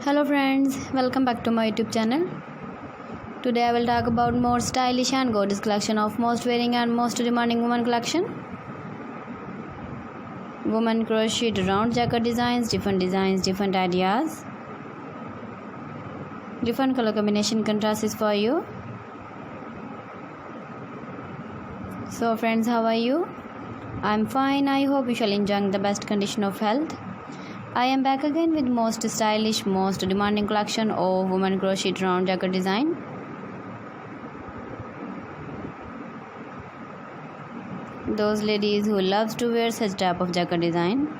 Hello friends, welcome back to my YouTube channel. Today I will talk about more stylish and gorgeous collection of most wearing and most demanding women collection. Women crocheted round jacket designs, different ideas. Different color combination contrasts for you. So friends, how are you? I'm fine. I hope you shall enjoy the best condition of health. I am back again with most stylish, most demanding collection of women crocheted round jacket design. Those ladies who loves to wear such type of jacket design.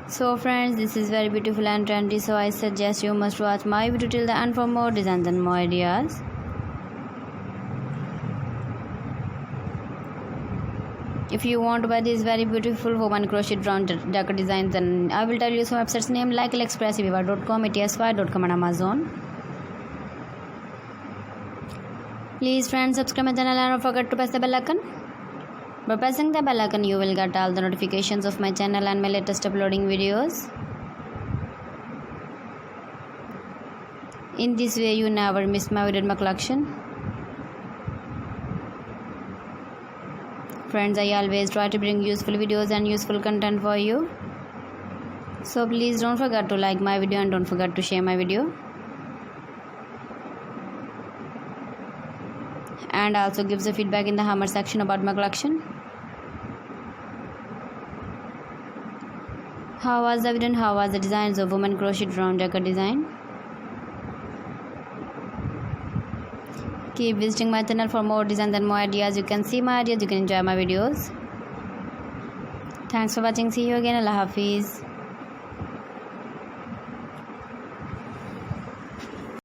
So friends, this is very beautiful and trendy, so I suggest you must watch my video till the end for more designs and more ideas. If you want to buy this very beautiful woman crocheted round jacket designs, then I will tell you some websites name like AliExpress, Viva.com, ETSY.com and Amazon. Please friends, subscribe my channel and don't forget to press the bell icon. By pressing the bell icon, you will get all the notifications of my channel and my latest uploading videos. In this way, you never miss my video in my collection. Friends, I always try to bring useful videos and useful content for you. So please don't forget to like my video and don't forget to share my video. And also give the feedback in the hammer section about my collection. How was the video and how was the designs of women crocheted round jacket design? Keep visiting my channel for more designs and more ideas. You can see my ideas, you can enjoy my videos. Thanks for watching. See you again. Allah Hafiz.